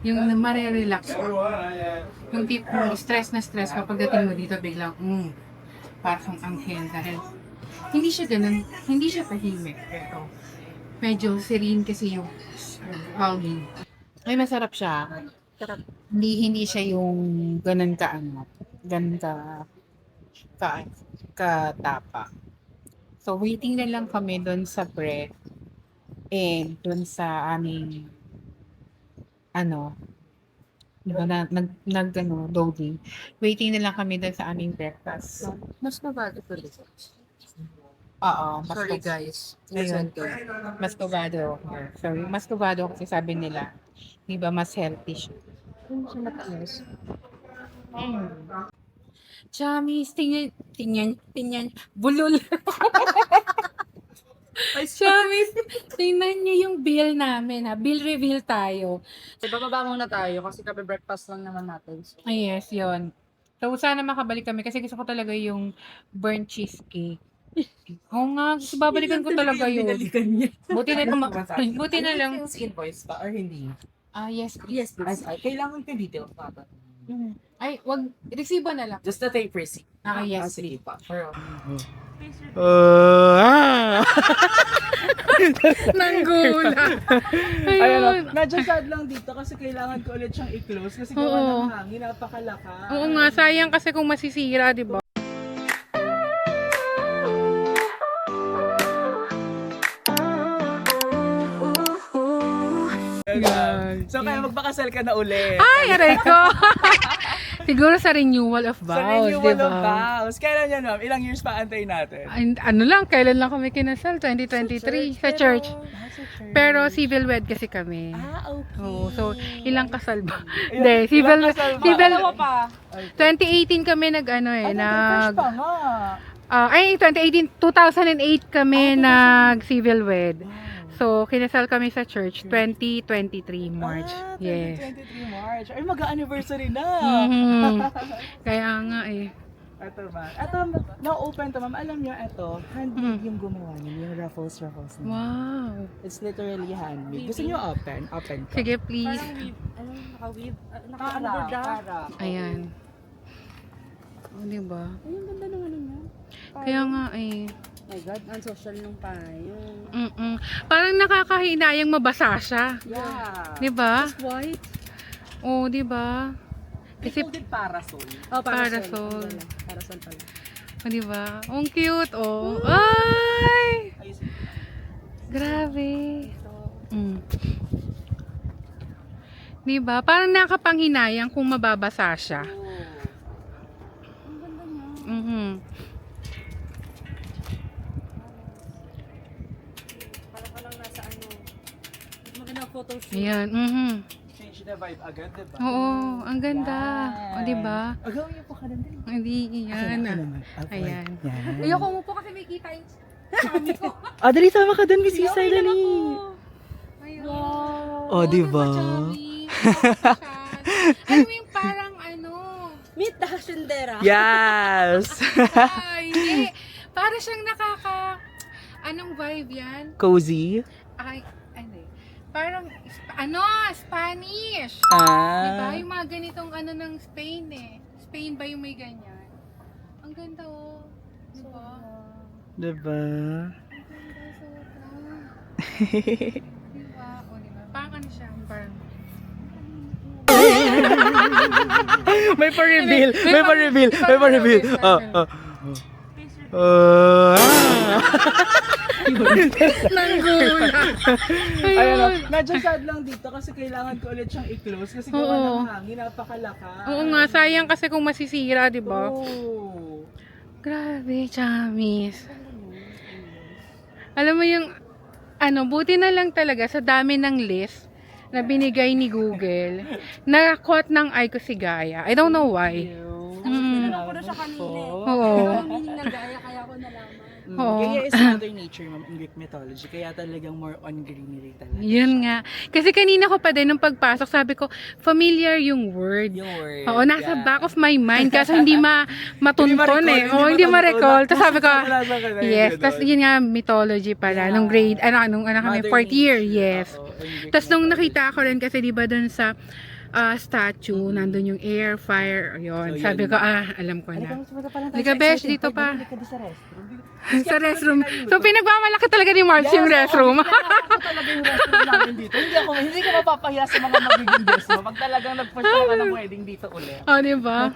Yung marirelax mo. Yung tipong stress na stress kapag dating mo dito biglang, parang anghel dahil hindi siya ganun, hindi siya tahimik. Pero medyo serene kasi yung hangin. Ay, masarap siya. Hindi siya yung ganun ka ano, ganun ka, tapa. So, waiting na lang kami doon sa bread and doon sa aming ano, di ba, loading. Waiting na lang kami doon sa aming breakfast. Mas mabago po rin. Oo, Sorry guys. Ayun. Listen ko. Mas tubado. Sorry, mas tubado kasi sabi nila, di ba, mas healthy siya. Hindi siya matamis. Chamis, tingnan, bulol. Chamis, tingnan niyo yung bill namin ha. Bill reveal tayo. So, bababa muna tayo kasi kape breakfast lang naman natin. So, Ay, yes, yon. So, sana makabalik kami kasi gusto ko talaga yung burnt cheesecake. Oo nga, gusto babalikan ko talaga yun. Buti na, buti na lang. Sales invoice pa or hindi? Yes, yes, please. Ay, kailangan ko details natin. Ay, wag, resibo na lang. Just the tape receipt. Yes. Sige pa. For Nanggula. Ayun, Ayun. medyo sad lang dito kasi kailangan ko ulit siyang i-close kasi gawa Oo. ng hangin, napakalakas. Oo nga, sayang kasi kung masisira, di ba? Ayan. So kaya magpakasal ka na ulit. Ay, aray ko! Siguro sa renewal of vows, Sa renewal di of ba? vows. Kailan yan, ma'am? Ilang years pa antayin natin? Ano lang, kailan lang kami kinasal? 2023 sa church. Sa church. Pero civil wed kasi kami. Okay. Oo, so ilang kasal ba? Ilang- Hindi, civil ilang kasal ba? civil Dalawa pa. 2018 kami nag Fresh nag pa nga. ay 2008 kami nag civil wed. So kinasal kami sa church 2023 March. Yes. 2023 March. Ay, mag-anniversary na. Mhm. Kaya nga eh. Ito, ma'am. Ito, na-open to, ma'am. Alam niyo, ito, handmade yung gumawa niyo, yung ruffles. Wow. It's literally handmade. Gusto niyo open? Open ko. Sige please. Naka-weave. Para. Ayan. Oh, di ba? Ay, ang ganda ng ano niya. Kaya nga eh. My God, ang social nung payong. Parang nakakahinayang mabasa siya. Yeah. Di ba? Just white. Oh, di ba? Kasi Folded parasol. Oh, Parasol. Parasol pala. oh, di ba? Ang cute oh. Ay! Ayusin ko lang. Grabe. Di ba? Parang nakapanghinayang kung mababasa siya. Ang ganda niya. Mhm. Parang ka lang nasa ano. Magandang photoshoot. Ayan. Mhm. Change the vibe agad, diba? Oo, ang ganda. O, di ba? Agawin niyo po ka din. Hindi, yan. Ayan. Ayoko mo po kasi may kita yung kami ko. Ah, dali sama ka dun, Miss Isay, dali. Ayun. Oh, di ba? Ano yung parang ano? Meet the Haciendera. Yes! Ay, hindi. Para siyang anong vibe yan? Cozy? Ay, ano eh. Parang, Spanish. Ah. Diba? Yung mga ganitong ano ng Spain eh. Spain ba yung may ganyan? Ang ganda oh. Diba? Diba? Ang ganda, sobra. Diba? O, diba? Parang ano siya, parang... May pa-reveal! May May pa-reveal! May pa-reveal! Oh, oh. Nanggula. Ayun, Ayun. medyo sad lang dito kasi kailangan ko ulit siyang i-close kasi gawa Oo. ng hangin, napakalakas. Oo nga, sayang kasi kung masisira, di ba? Oo. Grabe, Chamis. Alam mo yung, buti na lang talaga sa dami ng list na binigay ni Google, na-quote ng Aiko si Gaya. I don't know why. Tinanong ko na siya kanina eh. Oo. Ang meaning ng gaya, kaya ko nalaman. Oo. Gaia is Mother Nature, ma'am, in Greek mythology. Kaya talagang more on greenery talaga. Yun nga. Kasi kanina ko pa din, nung pagpasok, sabi ko, familiar yung word. Yung word. Oo, nasa yeah. back of my mind. Kaso hindi matunton eh. Oo, hindi ma-recall. Tapos sabi ko, yes. Tapos yun nga, mythology pala. Yeah. Nung grade, ano kami, Mother fourth year. Nature, Yes. oo, in Greek Tapos nung mythology. nakita ko rin, kasi di ba dun sa statue, nandun yung air, fire, yun. So, Sabi yun ko, na. alam ko na. Halika Halika, Besh, dito pa. Halika sa restroom. Sa restroom. So, pinagmamalaki talaga ni Marbs yung restroom. Ako talaga yung restroom namin dito. Hindi ka mapapahiya sa mga magiging guests mo. Pag talagang nag-push ka ng wedding dito ulit. O, di ba?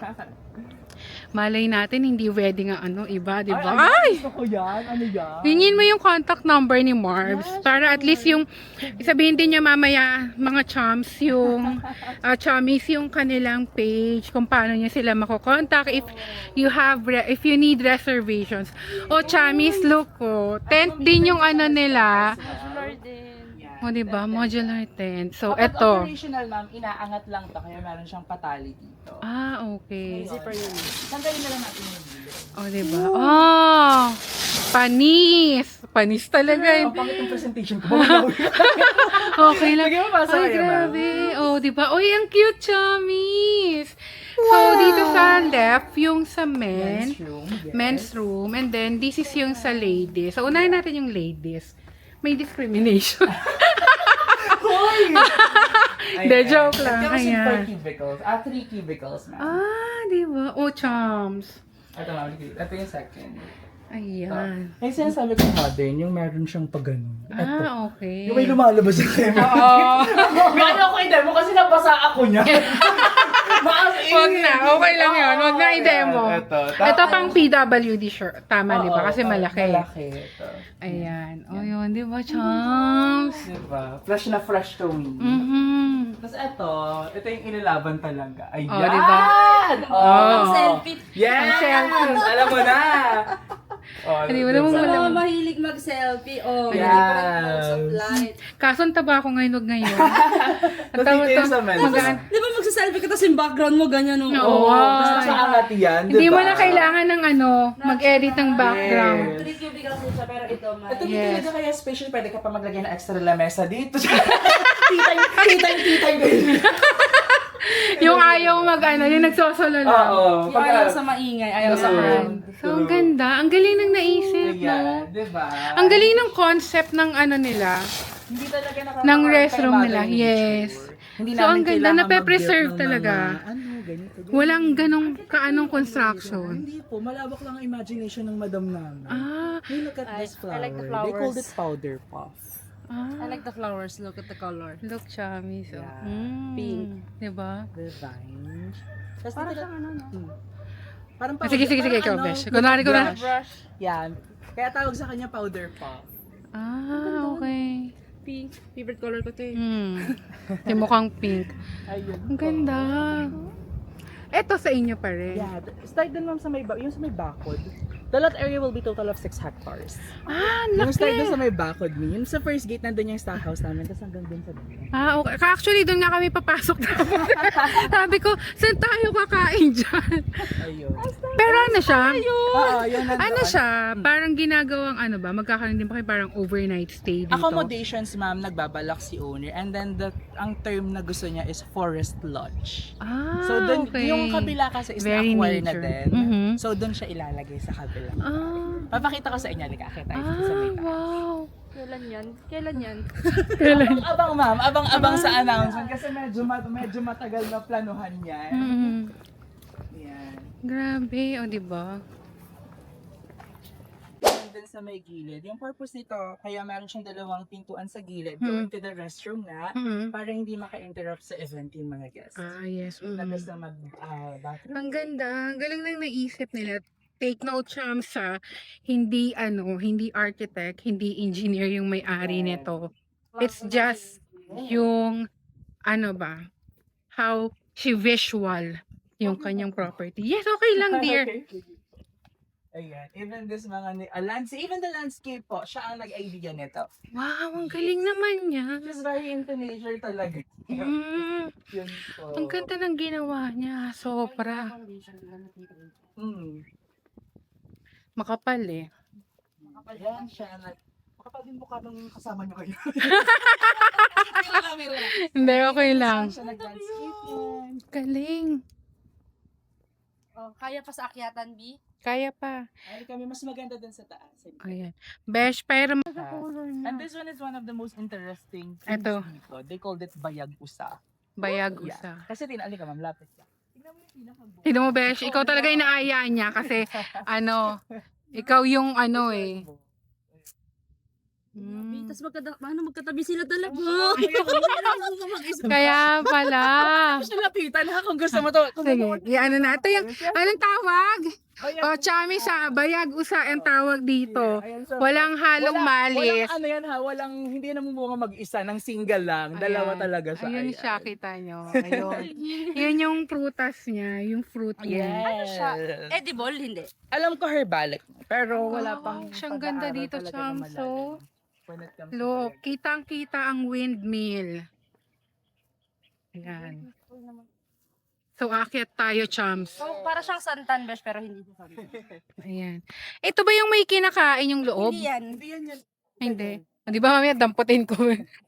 Malay natin, hindi wedding ang iba, di ba? Ay! Gusto ko yan. Ano yan? Hingin mo yung contact number ni Marbs para at least yung sabihin din niya mamaya mga chums yung chummies yung kanilang page kung paano niya sila makokontak if you need reservations. O chummies, look ko. Tent din yung nila. Modular din. O diba? Modular tent. So Kapag eto. operational, ma'am, inaangat lang to kaya meron siyang patali dito. Okay. Zipper yun. Tanggalin na lang natin yung gilid. O diba? Oh! Panis! Panis talaga eh. Ang pangit yung presentation ko. Okay lang. Sige mo, pasok Ay, kayo, grabe. Oh, di ba? Uy, ang cute, chummies. So, dito sa left, yung sa men's room. And then, this is yung sa ladies. So, unahin natin yung ladies. May discrimination. De, joke lang. Ayan. 4 cubicles. 3 cubicles, ma'am. Di ba? Oh, chums. Ito, ma'am. Ito yung second. Ayan. Ay, sinasabi ko modern, yung meron siyang pag-ganun. Okay. Yung may lumalabas sa kayo. Oo. May ano ko i-demo kasi nabasa ako niya. Huwag na. Okay lang yun. Huwag na i-demo. Ito pang PWD shirt. Tama, di ba? Kasi malaki. Malaki. Ito. Ayan. O yun, di ba, chums? Diba? Fresh na fresh to me. Tapos ito yung inalaban talaga. Ayan! Oh, diba? Oh. Selfie. Yes! Selfie. Alam mo na! Oh, Hindi mo naman Sa wala. mga mahilig mag-selfie, Yes. different modes of light. Kaso ang taba ko ngayon, huwag ngayon. Tapos dito yung sa men's. Di ba magsa-selfie ka tapos yung background mo ganyan no? Oo. Basta sa angat yan, Hindi diba? mo na kailangan ng mag-edit ng background. Yes. 3 cubicles din siya, pero ito man. Ito Yes. talaga kaya special. Pwede ka pa maglagay ng extra lamesa dito. Titay ko yun. Yung ayaw yung nagsosolo lang. Oo. Yung ayaw sa maingay, ayaw sa crowd. So, ang ganda. Ang galing ng naisip, no? Yeah, diba? Ang galing ng concept ng nila. Hindi talaga Ng restroom nila. Yes. Hindi So, ang ganda. kailangan Nape-preserve mag-build ng talaga. ganito. Walang kaanong construction. Hindi po, malawak lang ang imagination ng madam namin. Hey, look at this flower. I like the They called it flowers. powder puff. I like the flowers, look at the color. Look, chummy. So, Yeah. Pink. Diba? Divine. Tapos Para dito siyang ano, no? Parang Sige, ikaw, parang Besh. Kunwari. Brush. Yan. Kaya tawag sa kanya powder puff. Okay. Pink. Favorite color ko to eh. Yung mukhang pink. Ayun. Ang ganda. Eto sa inyo pa rin. Yeah. Start din ma'am sa yung sa may bakod. The lot area will be total of 6 hectares. Yung start dun sa may bakod niya. Yung sa first gate, nandun yung stock house namin. Tapos hanggang dun sa dulo. Okay. Actually, doon nga kami papasok dapat. Sabi ko, saan tayo kakain dyan? Ayun. Pero ano siya? Oo, yun nandun. Ano siya? Parang ginagawang magkakaroon din pa kayo parang overnight stay dito. Accommodations, ma'am, nagbabalak si owner. And then, ang term na gusto niya is forest lodge. So, dun, okay. yung kabila kasi is Very na-acquire na nature. din. Mhm. So, dun siya ilalagay sa kabila. Papakita ko sa inyo. Lika, akit tayo sa may taas. Wow. Kailan yan? Kailan yan? Abang, ma'am. Abang sa announcement. Kasi medyo matagal na planuhan yan. Yan. Grabe, o diba? Then sa may gilid. Yung purpose nito, kaya meron siyang dalawang pintuan sa gilid. Going to the restroom na, para hindi maka-interrupt sa event yung mga guests. Yes. Labas na mag-bathroom. Ang ganda. Ang galing lang naisip nila. Take note, Chams, hindi architect, hindi engineer yung may-ari nito. It's just yung how she visual yung kanyang property. Yes, okay lang, dear. Ayan. Even this even the landscape po, siya ang nag-idea nito. Wow, ang galing naman niya. She's very into nature talaga. Yun po. Ang ganda ng ginawa niya. Sobra. Makapal eh. Ayan siya. Makapal din mukha nung kasama niyo kayo. Hindi, okay lang. Siya nag-landscaping. Galing. Oh, kaya pa sa akyatan, B? Kaya pa. Ay, kami mas maganda dun sa taas. Ayan. Besh, pero And this one is one of the most interesting things Ito. dito. They called it Bayag Usa. bayag Yeah. usa. Kasi tinali ka, ma'am, lapit ka. Tingnan mo yung pinakabuo. Tignan mo, Besh, ikaw talaga yung naaya niya kasi, ikaw yung Mm. Tapos magkatabi sila talaga. Kaya pala. Siya lapitan ha kung gusto mo to. Sige, ano na. Ito yung, anong tawag? O, chami sa bayag usa ang tawag dito. Walang halong malis. Walang ano yan ha, hindi namumunga mag-isa, ng single lang. Dalawa Ayan. talaga siya. Ayun Ayan. siya, kita nyo. Ayun. Yun yung prutas niya, yung fruit niya. Yes. Edible, hindi. Alam ko herbalic, pero wala Wow, pang siyang ganda pag-aaral dito, talaga na Chamso. malalim when it comes to Look, bayag. kitang-kita ang windmill. Ayan. So, akyat tayo, Chams. Oh, para siyang santan, besh, pero hindi siya santan. Ayan. Ito ba yung may kinakain yung loob? Hindi yan. Hindi yan yan. Hindi. O, di ba mamaya damputin ko?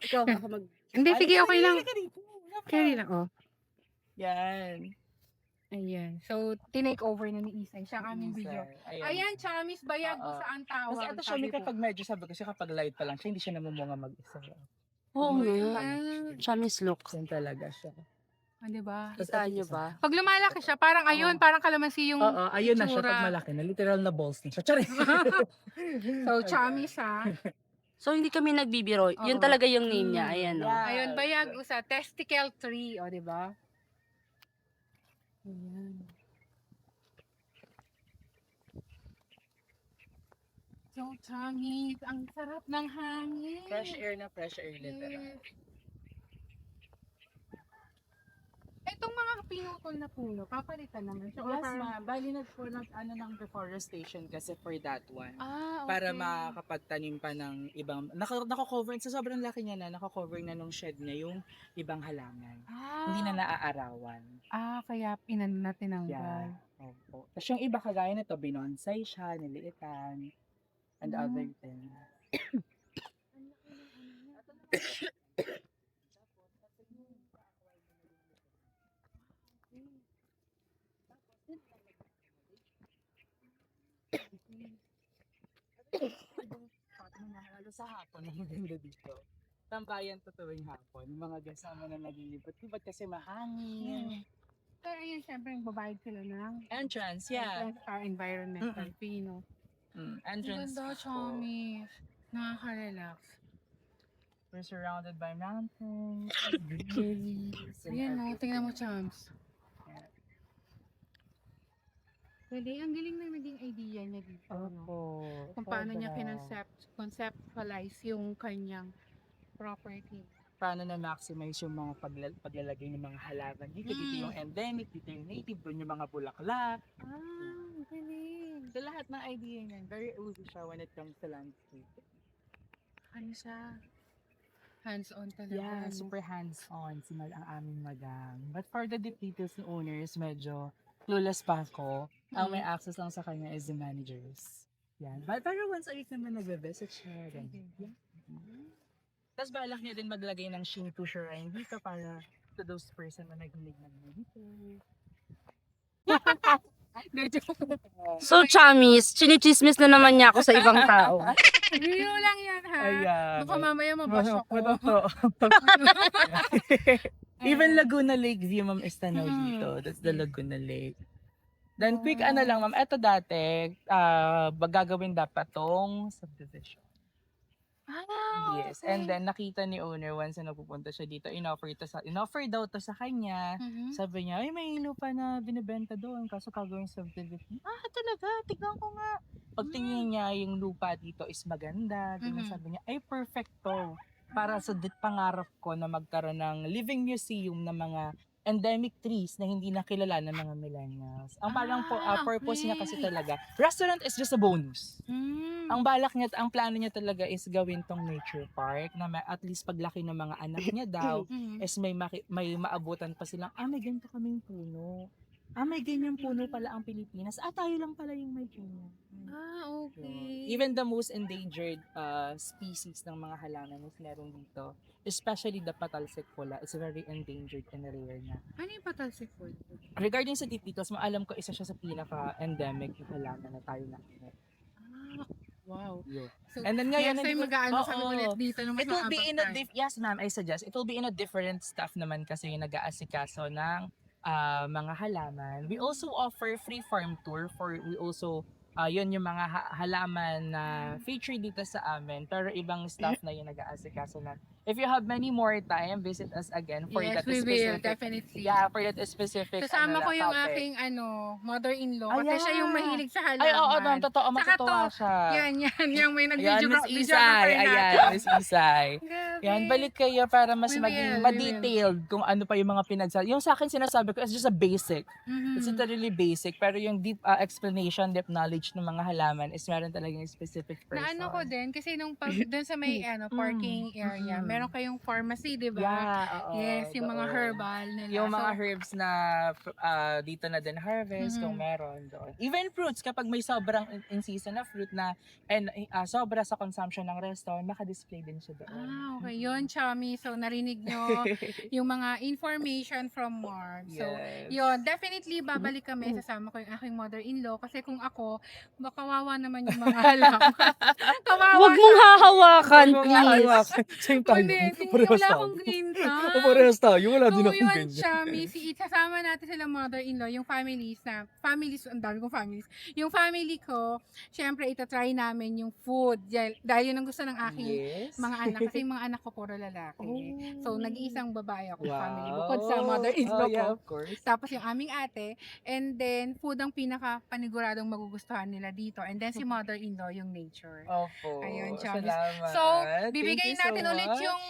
Ikaw, ako mag... Hindi, sige, okay lang. Halika dito. Carry lang, oh. Yan. Ayan. So, tinake over na ni Isay. Siya ang aming video. Ayan, Chamis, bayag ko Oo. saan Kasi tawag. ito siya, may kapag medyo sabi ko siya kapag light pa lang siya, hindi siya namumunga mag-isa. Oo nga. Chamis look. Yan talaga siya. Di ba? Kita niyo ba? Pag lumalaki siya, parang ayun, parang kalamansi yung... Oo, ayun na siya itsura. pag malaki na. Literal na balls na siya. Charis! So, Chamis, ha? So, hindi kami nagbibiro. Yun Oo. talaga yung name niya. Ayan, oh. Yeah. Ayun, bayag usa, testicle tree, o, di ba? Ayan. So, Chamis, ang sarap ng hangin. Fresh air na fresh air literal. Yes. Itong mga pinutol na puno, papalitan naman siya. Yes, ma'am. Bali ano ng reforestation kasi for that one. Ah, okay. Para makapagtanim pa ng ibang, nako-cover, sa sobrang laki niya na, nako-cover na nung shed niya yung ibang halaman. Hindi na naaarawan. kaya pinan natin ang Yeah. Opo. Tapos yung iba kagaya nito, binonsai siya, niliitan, and other things. Lalo sa hapon, ang ganda dito. Tambayan to tuwing hapon. Yung mga kasama na naglilipot. Ba't kasi mahangin? Pero yun, syempre, babayad sila ng Entrance, yeah. environmental fee, no? Entrance. Ganda, Chamis. Nakaka-relax. We're surrounded by mountains, trees, and Ayan, no? everything. Tingnan mo, Chams. Pwede, ang galing na naging idea niya dito, no? Opo. Kung paano niya Sobra. conceptualize yung kanyang property. Paano na maximize yung mga paglalagay ng mga halaman dito. Dito yung endemic, dito yung native, doon yung mga bulaklak. Galing. So lahat ng idea niyan, very easy siya when it comes to landscape. Ano siya? Hands-on talaga. Yeah, no? super hands-on si ang aming madam. But for the deep details ng owners, medyo clueless pa ako. Ang may access lang sa kanya is the managers. Yan. But pero once a week naman nagbe-visit siya. Ganyan. Yeah. Tapos balak niya din maglagay ng Shinto Shrine dito para to those person na naghilig na dito. So, Chamis, chinichismis na naman niya ako sa ibang tao. Review lang yan, ha? Ayan. Baka mamaya mabash ako. Even Laguna Lake view, ma'am, is tanaw dito. That's the Laguna Lake. Then, quick ano lang, ma'am. Ito dati, gagawin dapat tong subdivision. Yes. And then, nakita ni owner once na napupunta siya dito, inoffer daw to sa kanya. Sabi niya, ay, may lupa na binibenta doon. Kaso kagawin subdivision. Talaga? Tignan ko nga. Pagtingin niya, yung lupa dito is maganda. Ganyan sabi niya, ay, perfecto. Para sa pangarap ko na magkaroon ng living museum ng mga endemic trees na hindi nakilala ng mga millennials. Ang parang purpose niya kasi talaga, restaurant is just a bonus. Ang balak niya, ang plano niya talaga is gawin tong nature park na at least paglaki ng mga anak niya daw, is may maabutan pa silang, may ganito kaming puno. may ganyan puno pala ang Pilipinas. Tayo lang pala yung may ganyan. Okay. Even the most endangered species ng mga halaman is meron dito. Especially the patalsik pula. It's very endangered and rare na. Ano yung patalsik food? Regarding sa Tititos, maalam ko isa siya sa pinaka-endemic na halaman na tayo na. Wow. Yun. So, And then ngayon, next time mag-aano kami Oo. ulit dito ng It will be in a time. yes ma'am, I suggest. It will be in a different staff naman kasi yung nag-aasikaso ng mga halaman. We also offer free farm tour we also yun yung mga halaman na feature dito sa amin pero ibang staff na yung nag-aasikaso na. If you have many more time, visit us again for Yes, that we will. specific. Definitely. Yeah, for that specific Kasama ko yung topic. aking mother-in-law. Ah, Kasi siya yung yeah. mahilig sa halaman. Ay, oo, ma'am, totoo, Saka matutuwa to, siya. Yan, yung may Ayan, nag-video Miss Isay. Ayan, Miss Isay. Yan, balik kayo para mas We maging will, we ma-detailed kung ano pa yung mga pinagsasabi. Yung sa akin sinasabi ko, it's just a basic. Mhm. It's literally basic. Pero yung deep explanation, deep knowledge ng mga halaman is meron talagang specific person. Na ano ko din, kasi nung doon sa may parking area, meron kayong pharmacy, di ba? Yeah, oo. Yes, yung mga doon. herbal nila. Yung mga So, herbs na dito na din harvest, kung Mhm. meron doon. Even fruits, kapag may sobrang in season na fruit na and sobra sa consumption ng restaurant, maka-display din siya doon. okay. Yun, Chami. So, narinig nyo yung mga information from Mark. So, Yes. yun. Definitely, babalik kami. Sasama ko yung aking mother-in-law. Kasi kung ako, kawawa naman yung mga halaman. Kawawa Huwag mong hahawakan, Huwag mong please. hahawakan. Same tayo. Hindi, Parehas wala tayo. akong green thumb. Parehas tayo. Wala din So, akong yun, ganyan. Chami, sasama natin sila mother-in-law, yung families, ang dami kong families. Yung family ko, syempre, itatry namin yung food. Dahil yun ang gusto ng aking Yes. mga anak. Kasi yung mga anak ko puro lalaki. So, nag-iisang babae ako Wow. family. Bukod sa mother-in-law Oh, yeah, ko. of course. Tapos yung aming ate. And then, food ang pinaka-paniguradong magugustuhan nila dito. And then, si mother-in-law, yung nature. Opo. Ayun, Chami. Salamat. So, Thank bibigay you so natin ulit much. yung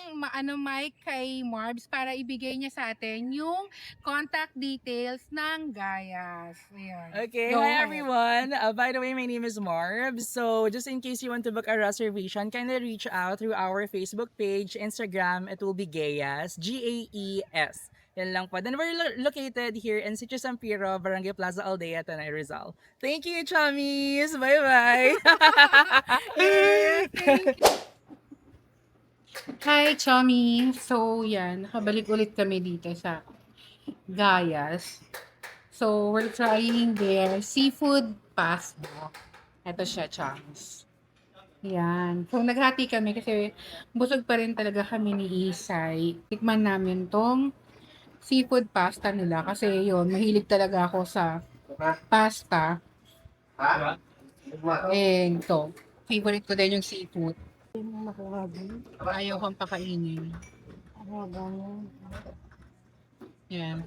mic kay Marbs para ibigay niya sa atin yung contact details ng Gayas. Ayan. Okay, Go hi ahead. everyone. By the way, my name is Marb. So, just in case you want to book a reservation, kindly reach out through our Facebook page, Instagram. It will be Gayas, Gaes. Yan lang po. Then we're located here in Sitio San Pedro, Barangay Plaza Aldea, Tanay Rizal. Thank you, chummies. Bye-bye. Hi, Chummy! So, yan. Nakabalik ulit kami dito sa Gayas. So, we're trying their seafood pasta. Ito siya, Chums. Yan. So, naghati kami kasi busog pa rin talaga kami ni Isay. Tikman namin tong seafood pasta nila kasi yun, mahilig talaga ako sa pasta. And to, favorite ko din yung seafood. Ayaw kong pakainin. Yan.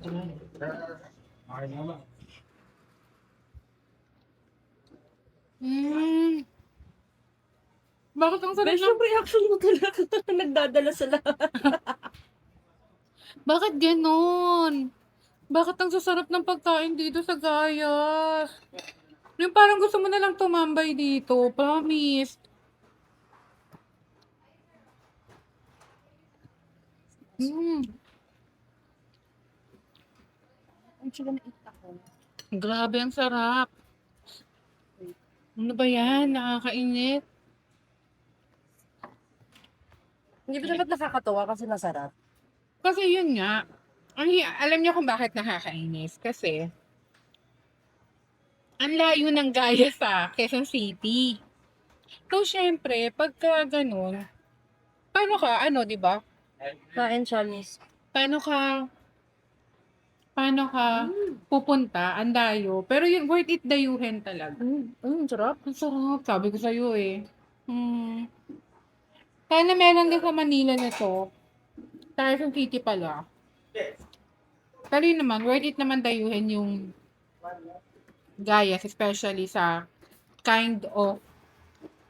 Bakit ang sarap ng... reaction mo talaga nagdadala sa lahat. Bakit ganun? Bakit ang sasarap ng pagkain dito sa Gayas? Yung parang gusto mo na lang tumambay dito. Promise. Grabe, ang sarap. Ano ba yan? Nakakainit. Hindi ba dapat nakakatawa kasi masarap? Kasi yun nga, alam niyo kung bakit nakakainis. Kasi, ang layo ng Gaya sa Quezon City. So, syempre, pagka ganun, paano ka, di ba? Kain, Chamis. Paano ka pupunta, ang dayo. Pero yun, worth it dayuhin talaga. Sarap. Ang sarap, sabi ko sa'yo eh. Sana meron din sa Manila na to. Quezon City pala. Pero yun naman, worth it naman dayuhin yung Gayas, especially sa kind of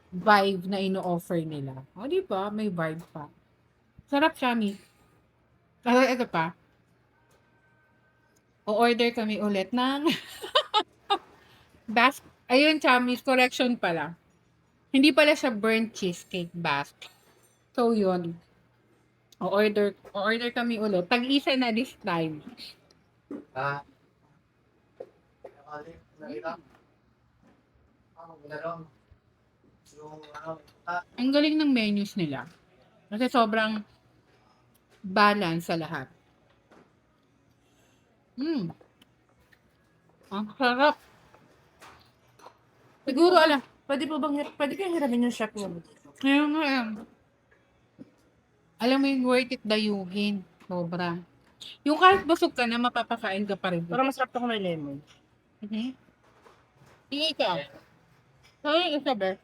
vibe na ino-offer nila. O, di ba? May vibe pa. Sarap, Shami. Ito pa. O-order kami ulit ng ayun, Chamis, correction pala. Hindi pala siya burnt cheesecake basque. So, yun. O-order kami ulit. Tag-isa na this time. Ang galing ng menus nila. Kasi sobrang balance sa lahat. Ang sarap. Siguro Pwede kayong hiramin yung chef mo. Ngayon nga, alam mo yung worth it dayuhin. Sobra. Yung kahit busog ka na, mapapakain ka pa rin. Pero masarap to kung may lemon. Mhm. Sige ikaw. Sorry, isa ba?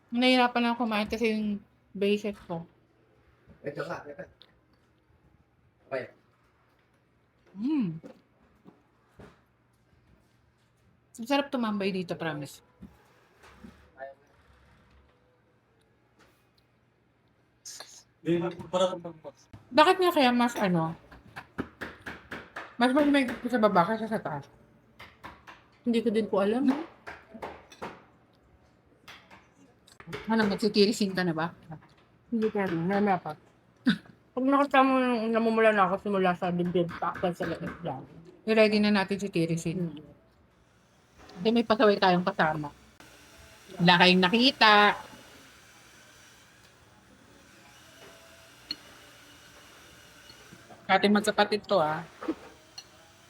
Nahihirapan ako kumain kasi yung braces ko. Ito ka, ito. Okay. Ang sarap tumambay dito, promise. Bakit nga kaya mas mas may sa baba kaysa sa taas? Hindi ko din po alam. Ano, magsitirisin ka na ba? Hindi ko alam. Nana pa. Pag nakita mo yung namumula na ako simula sa bibig, pakal sa lahat lang. I-ready na natin si tirisin. Kasi may pasaway tayong kasama. Wala kayong nakita. Ating magkapatid to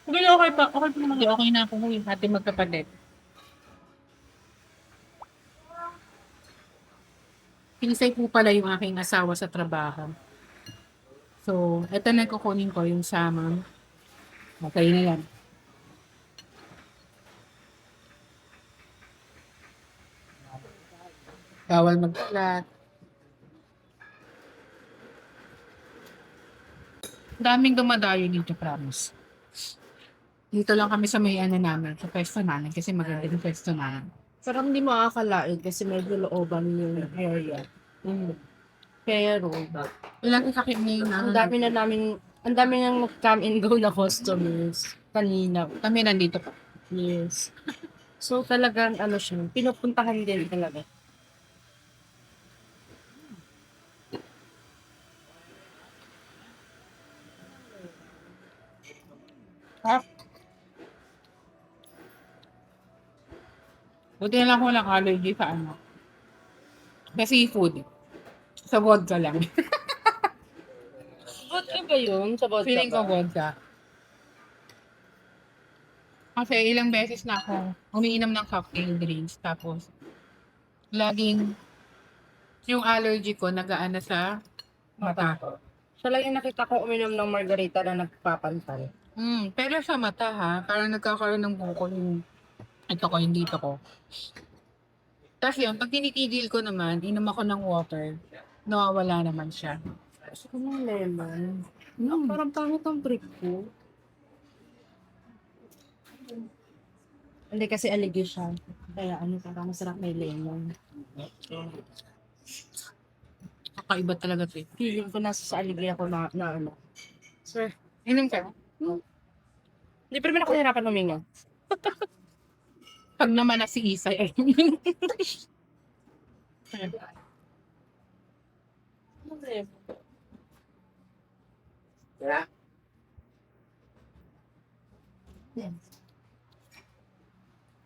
Hindi, okay pa. Okay pa naman. Okay na ako ngayon. Ating magkapatid. Pinsay po pala yung aking asawa sa trabaho. So, eto na kukunin ko yung salmon. Okay na yan. Bawal magkalat. Daming dumadayo dito, promise. Dito lang kami sa may namin, sa pwesto namin, kasi maganda yung pwesto namin. Pero hindi mo akalain kasi medyo looban yung area. Pero, Ilang kakit ngayon ang dami nang come and go na customers kanina. Kami nandito pa. Yes. So talagang siya, pinupuntahan din talaga. Buti na lang ko lang allergy sa sa seafood. Sa vodka lang. Vodka ba yun? Sa vodka Feeling ko ba? vodka. Kasi ilang beses na ako umiinom ng cocktail drinks. Tapos, laging yung allergy ko nagaan na sa mata. Siya lang yung nakita ko uminom ng margarita na nagpapantay. Pero sa mata parang nagkakaroon ng bukol yung ito ko, yung dito ko. Tapos yun, pag tinitigil ko naman, inom ako ng water, nawawala naman siya. Gusto ko ng lemon. Parang pangit ang trip ko. Hindi kasi allergy siya. Kaya parang masarap may lemon. Kakaiba talaga ito. Feeling ko nasa sa allergy ako na Sir, inom ka. Hindi pa naman ako nahirapan huminga. Pag naman na si Isay, Yeah.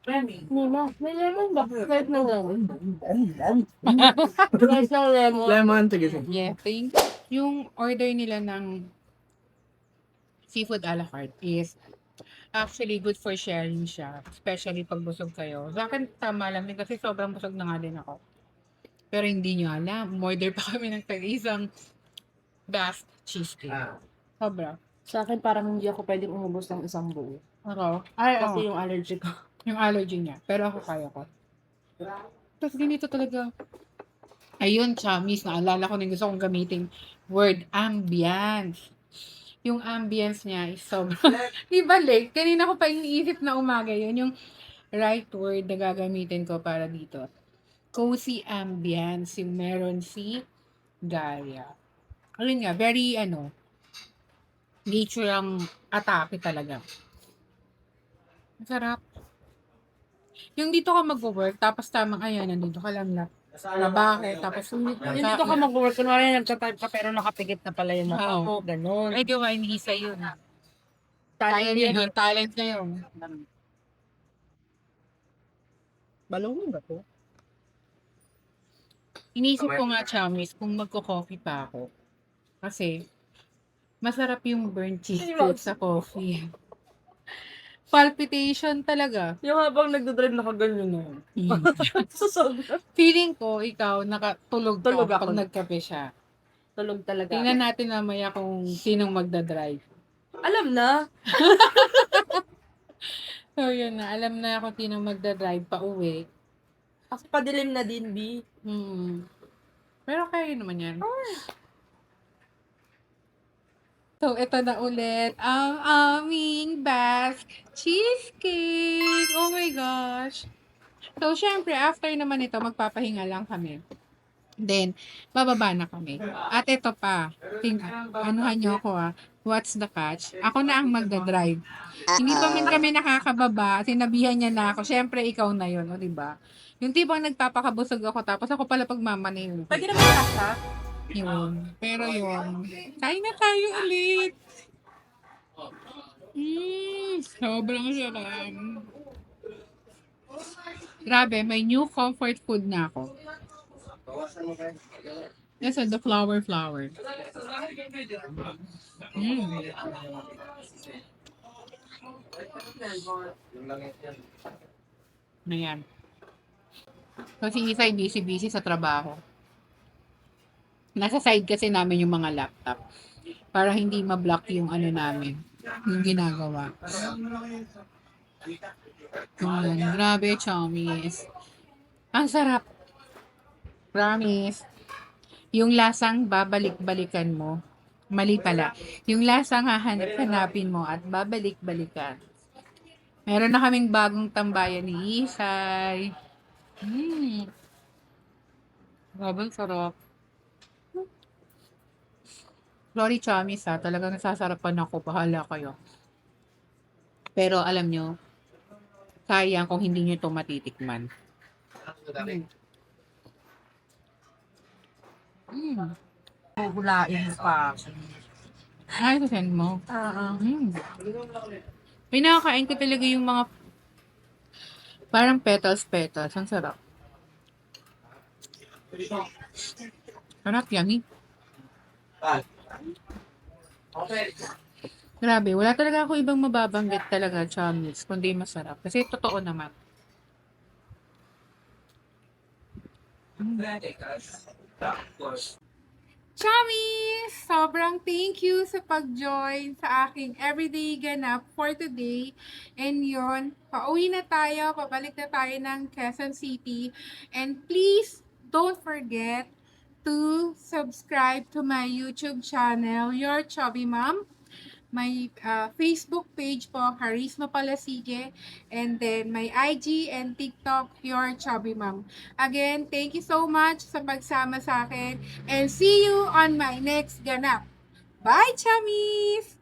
Remy. May lemon ba? Kahit na lemon. Kahit na lemon. Lemon, sige. Yeah, thank yung order nila ng seafood a la carte is actually good for sharing siya. Especially pag busog kayo. Sa akin, tama lang din kasi sobrang busog na nga din ako. Pero hindi nyo alam, order pa kami ng isang Basque cheesecake. Sobra. Sa akin parang hindi ako pwedeng umubos ng isang buo. Ako? Ay, Kasi yung allergy ko. yung allergy niya. Pero ako kaya ko. Tapos ganito talaga. Ayun, chamis. Naalala ko na gusto kong gamitin word ambience. Yung ambience niya is sobrang... Di ba, Lek? Kanina ko pa iniisip na umaga yun. Yung right word na gagamitin ko para dito. Cozy ambience. Yung meron si Gaia. Ayun nga, very, nature ang atake talaga. Masarap. Yung dito ka mag-work, tapos tamang ayan, nandito ka lang na trabaho, tapos hindi Yung dito ka mag-work, kunwari nagtatype ka pero nakapikit na pala yung mata Oo. mo, ganun. Ay, di ba, hindi sa yun. Talent yan. Talent na yun. Balong ba to? Inisip ko nga, Chamis, kung magko-coffee pa ako. Kasi, masarap yung burnt cheese fruit sa coffee. Palpitation talaga. Yung habang nagdadrive nakaganyan na yun. Susog. Feeling ko, ikaw, nakatulog ka Tulog ako. pag nagkape siya. Tulog talaga. Tingnan natin mamaya kung sinong magdadrive. Alam na. So, yun na. Alam na kung sinong magdadrive pa uwi. Kasi padilim na din, B. Pero kaya naman yan. So, ito na ulit ang aming Basque cheesecake. Oh my gosh. So, syempre, after naman ito, magpapahinga lang kami. Then, bababa na kami. At ito pa, anuhan nyo ako what's the catch? Ako na ang magdadrive. Hindi pa man kami nakakababa, sinabihan niya na ako, syempre ikaw na yun, o diba? Yung tipong nagpapakabusog ako, tapos ako pala pagmamanin. Pwede naman kasa. Yun. Pero yun, kain na tayo ulit. Sobrang sarap. Grabe, may new comfort food na ako. Yes, the flower. Ayan. So, si Isay busy sa trabaho. Nasa side kasi namin yung mga laptop. Para hindi ma-block yung ano namin. Yung ginagawa. Ayan. Grabe, chomis. Ang sarap. Promise. Yung lasang babalik-balikan mo. Mali pala. Yung lasang hahanap-hanapin mo at babalik-balikan. Meron na kaming bagong tambayan ni Isay. Grabe, sarap. Sorry, Chamis ha. Talagang nasasarapan ako. Bahala kayo. Pero alam nyo, sayang kung hindi nyo ito matitikman. Hulain pa. Ay, send mo. Pinakakain ko talaga yung mga parang petals. Ang sarap. Sarap, yummy. Grabe, wala talaga ako ibang mababanggit talaga, Chamis, kundi masarap. Kasi totoo naman. Chamis! Sobrang thank you sa pag-join sa aking everyday ganap for today. And yun, pauwi na tayo, pabalik na tayo ng Quezon City. And please, don't forget to subscribe to my YouTube channel, Your Chubby Mom. My Facebook page po, Charisma Palasige. And then my IG and TikTok, Your Chubby Mom. Again, thank you so much sa pagsama sa akin. And see you on my next ganap. Bye, chummies!